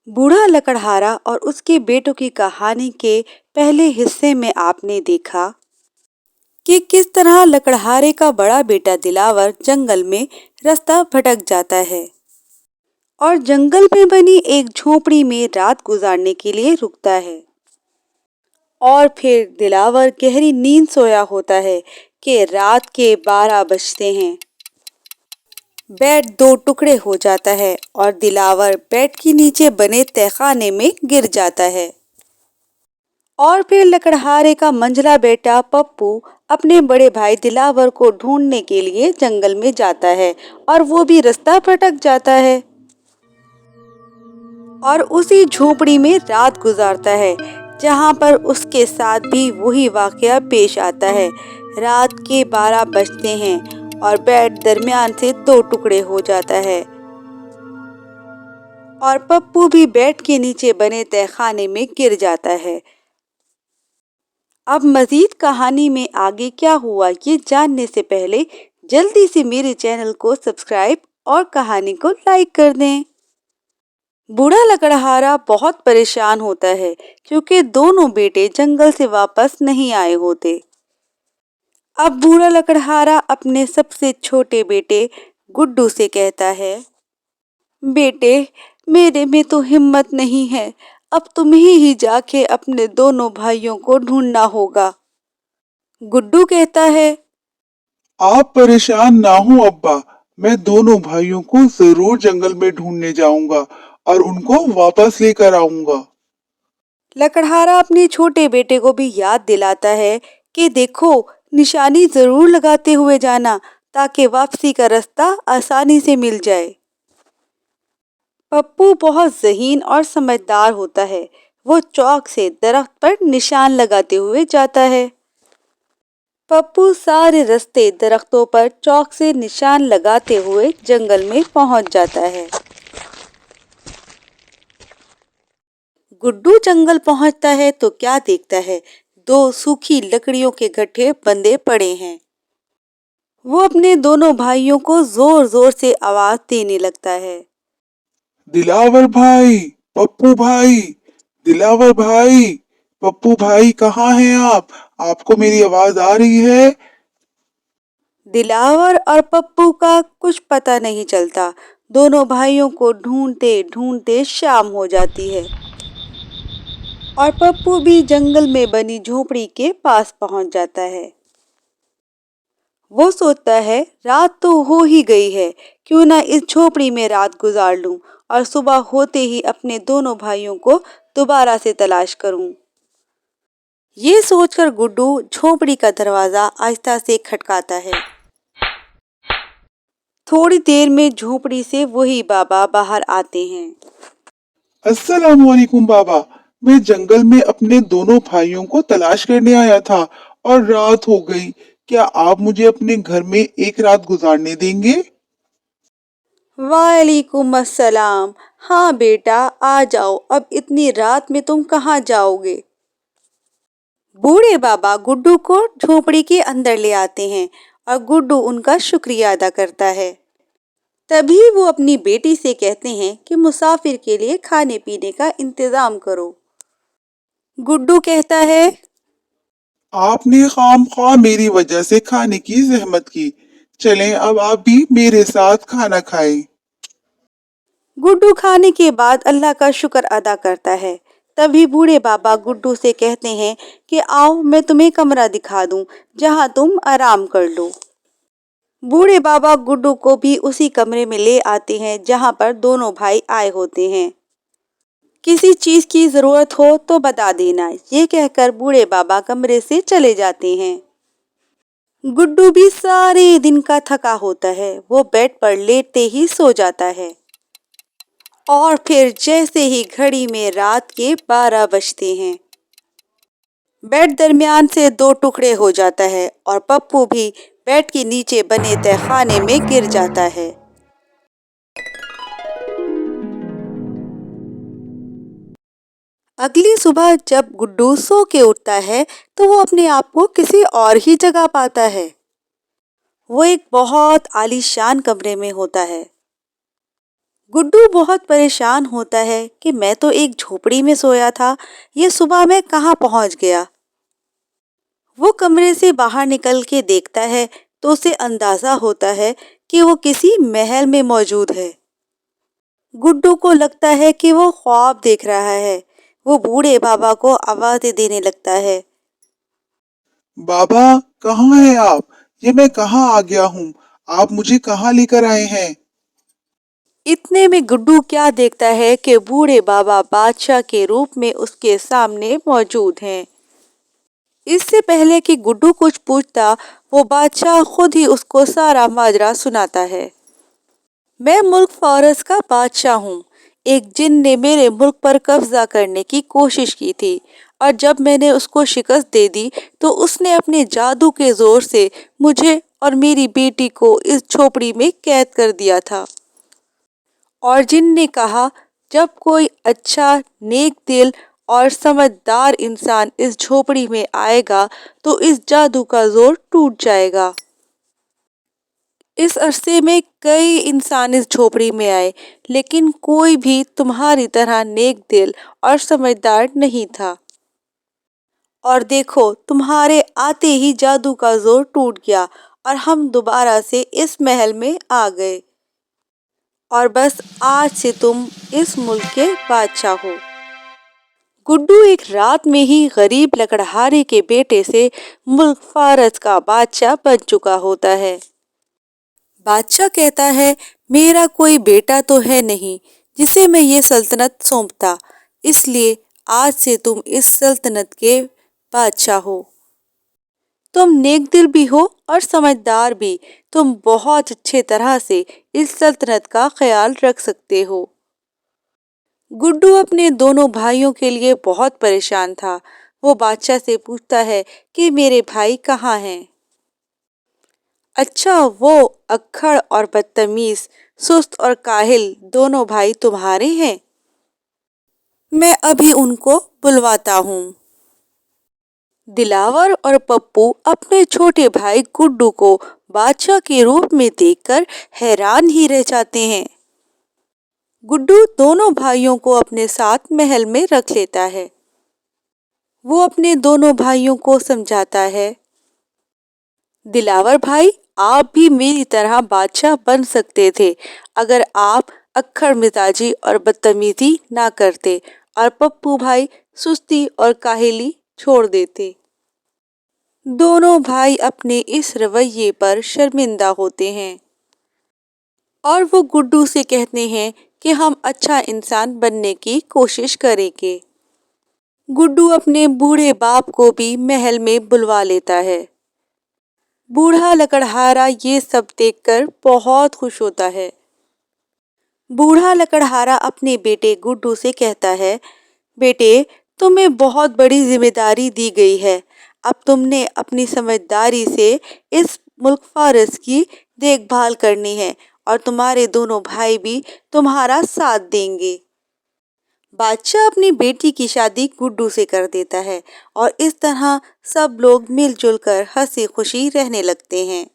बूढ़ा लकड़हारा और उसके बेटों की कहानी के पहले हिस्से में आपने देखा कि किस तरह लकड़हारे का बड़ा बेटा दिलावर जंगल में रास्ता भटक जाता है और जंगल में बनी एक झोपड़ी में रात गुजारने के लिए रुकता है। और फिर दिलावर गहरी नींद सोया होता है कि रात के 12 बजते हैं। बेड दो टुकड़े हो जाता है और दिलावर बेड के नीचे बने तहखाने में गिर जाता है। और फिर लकड़हारे का मंझला बेटा पप्पू अपने बड़े भाई दिलावर को ढूंढने के लिए जंगल में जाता है और वो भी रास्ता भटक जाता है और उसी झोपड़ी में रात गुजारता है जहां पर उसके साथ भी वही वाकया पेश आता है। रात के 12 बजते हैं और बेड दरमियान से दो टुकड़े हो जाता है और पप्पू भी बेड के नीचे बने तहखाने में गिर जाता है। अब मजीद कहानी में आगे क्या हुआ ये जानने से पहले जल्दी से मेरे चैनल को सब्सक्राइब और कहानी को लाइक कर दें। बूढ़ा लकड़हारा बहुत परेशान होता है क्योंकि दोनों बेटे जंगल से वापस नहीं आए होते। अब बूढ़ा लकड़हारा अपने सबसे छोटे बेटे गुड्डू से कहता है, बेटे मेरे में तो हिम्मत नहीं है, अब तुम्हें ही जाके अपने दोनों भाइयों को ढूंढना होगा। गुड्डू कहता है, आप परेशान ना हो अब्बा, मैं दोनों भाइयों को जरूर जंगल में ढूंढने जाऊंगा और उनको वापस लेकर आऊंगा। लकड़हारा अपने छोटे बेटे को भी याद दिलाता है कि देखो निशानी जरूर लगाते हुए जाना ताकि वापसी का रास्ता आसानी से मिल जाए। पप्पू बहुत ज़हीन और समझदार होता है। वो चौक से दरख्त पर निशान लगाते हुए जाता है। पप्पू सारे रास्ते दरख्तों पर चौक से निशान लगाते हुए जंगल में पहुंच जाता है। गुड्डू जंगल पहुंचता है तो क्या देखता है, दो सूखी लकड़ियों के गट्ठे बंधे पड़े हैं। वो अपने दोनों भाइयों को जोर जोर से आवाज देने लगता है, दिलावर भाई, पप्पू भाई, दिलावर भाई, पप्पू भाई कहाँ हैं आप? आपको मेरी आवाज आ रही है? दिलावर और पप्पू का कुछ पता नहीं चलता। दोनों भाइयों को ढूंढते ढूंढते शाम हो जाती है और पप्पू भी जंगल में बनी झोपड़ी के पास पहुंच जाता है। वो सोचता है रात तो हो ही गई है, क्यों ना इस झोपड़ी में रात गुजार लूं और सुबह होते ही अपने दोनों भाइयों को दोबारा से तलाश करूं। ये सोचकर गुड्डू झोपड़ी का दरवाजा आहिस्ता से खटकाता है। थोड़ी देर में झोपड़ी से वही बाबा बाहर आते हैं। अस्सलाम वालेकुम बाबा, मैं जंगल में अपने दोनों भाइयों को तलाश करने आया था और रात हो गई। क्या आप मुझे अपने घर में एक रात गुजारने देंगे? वालेकुम अस्सलाम। हाँ बेटा आ जाओ, अब इतनी रात में तुम कहाँ जाओगे। बूढ़े बाबा गुड्डू को झोपड़ी के अंदर ले आते हैं और गुड्डू उनका शुक्रिया अदा करता है। तभी वो अपनी बेटी से कहते हैं कि मुसाफिर के लिए खाने पीने का इंतजाम करो। गुड्डू कहता है, आपने खामख्वाह मेरी वजह से खाने की जहमत की। चलें अब आप भी मेरे साथ खाना खाएं। गुड्डू खाने के बाद अल्लाह का शुक्र अदा करता है। तभी बूढ़े बाबा गुड्डू से कहते हैं कि आओ मैं तुम्हें कमरा दिखा दूं जहां तुम आराम कर लो। बूढ़े बाबा गुड्डू को भी उसी कमरे में ले आते हैं जहां पर दोनों भाई आए होते हैं। किसी चीज की जरूरत हो तो बता देना, ये कहकर बूढ़े बाबा कमरे से चले जाते हैं। गुड्डू भी सारे दिन का थका होता है। वो बेड पर लेटते ही सो जाता है और फिर जैसे ही घड़ी में रात के 12 बजते हैं, बेड दरमियान से दो टुकड़े हो जाता है और पप्पू भी बेड के नीचे बने तहखाने में गिर जाता है। अगली सुबह जब गुड्डू सो के उठता है तो वो अपने आप को किसी और ही जगह पाता है। वो एक बहुत आलीशान कमरे में होता है गुड्डू बहुत परेशान होता है कि मैं तो एक झोपड़ी में सोया था, ये सुबह मैं कहाँ पहुंच गया। वो कमरे से बाहर निकल के देखता है तो उसे अंदाजा होता है कि वो किसी महल में मौजूद है। गुड्डू को लगता है कि वो ख्वाब देख रहा है। वो बूढ़े बाबा को आवाज़ें देने लगता है। बाबा, कहाँ हैं आप? ये मैं कहाँ आ गया हूँ? आप मुझे कहाँ लेकर आए हैं? इतने में गुड्डू क्या देखता है कि बूढ़े बाबा बादशाह के रूप में उसके सामने मौजूद हैं। इससे पहले कि गुड्डू कुछ पूछता, वो बादशाह खुद ही उसको सारा माजरा सुनाता है। मैं मुल्क फारस का बादशाह हूँ। एक जिन ने मेरे मुल्क पर कब्जा करने की कोशिश की थी और जब मैंने उसको शिकस्त दे दी तो उसने अपने जादू के जोर से मुझे और मेरी बेटी को इस झोपड़ी में कैद कर दिया था। और जिन ने कहा, जब कोई अच्छा, नेक दिल और समझदार इंसान इस झोपड़ी में आएगा तो इस जादू का जोर टूट जाएगा। इस अरसे में कई इंसान इस झोपड़ी में आए, लेकिन कोई भी तुम्हारी तरह नेक दिल और समझदार नहीं था। और देखो, तुम्हारे आते ही जादू का जोर टूट गया और हम दोबारा से इस महल में आ गए। और बस आज से तुम इस मुल्क के बादशाह हो। गुड्डू एक रात में ही गरीब लकड़हारे के बेटे से मुल्क फारस का बादशाह बन चुका होता है। बादशाह कहता है, मेरा कोई बेटा तो है नहीं जिसे मैं ये सल्तनत सौंपता, इसलिए आज से तुम इस सल्तनत के बादशाह हो। तुम नेक दिल भी हो और समझदार भी। तुम बहुत अच्छे तरह से इस सल्तनत का ख्याल रख सकते हो। गुड्डू अपने दोनों भाइयों के लिए बहुत परेशान था। वो बादशाह से पूछता है कि मेरे भाई कहाँ हैं? अच्छा, वो अक्खड़ और बदतमीज, सुस्त और काहिल दोनों भाई तुम्हारे हैं? मैं अभी उनको बुलवाता हूँ। दिलावर और पप्पू अपने छोटे भाई गुड्डू को बादशाह के रूप में देखकर हैरान ही रह जाते हैं। गुड्डू दोनों भाइयों को अपने साथ महल में रख लेता है। वो अपने दोनों भाइयों को समझाता है, दिलावर भाई, आप भी मेरी तरह बादशाह बन सकते थे अगर आप अक्खड़ मिजाजी और बदतमीजी ना करते और पप्पू भाई सुस्ती और काहिली छोड़ देते। दोनों भाई अपने इस रवैये पर शर्मिंदा होते हैं और वो गुड्डू से कहते हैं कि हम अच्छा इंसान बनने की कोशिश करेंगे। गुड्डू अपने बूढ़े बाप को भी महल में बुलवा लेता है। बूढ़ा लकड़हारा ये सब देखकर बहुत खुश होता है। बूढ़ा लकड़हारा अपने बेटे गुड्डू से कहता है, बेटे, तुम्हें बहुत बड़ी जिम्मेदारी दी गई है। अब तुमने अपनी समझदारी से इस मुल्क फारस की देखभाल करनी है और तुम्हारे दोनों भाई भी तुम्हारा साथ देंगे। बादशाह अपनी बेटी की शादी गुड्डू से कर देता है और इस तरह सब लोग मिलजुल कर हंसी खुशी रहने लगते हैं।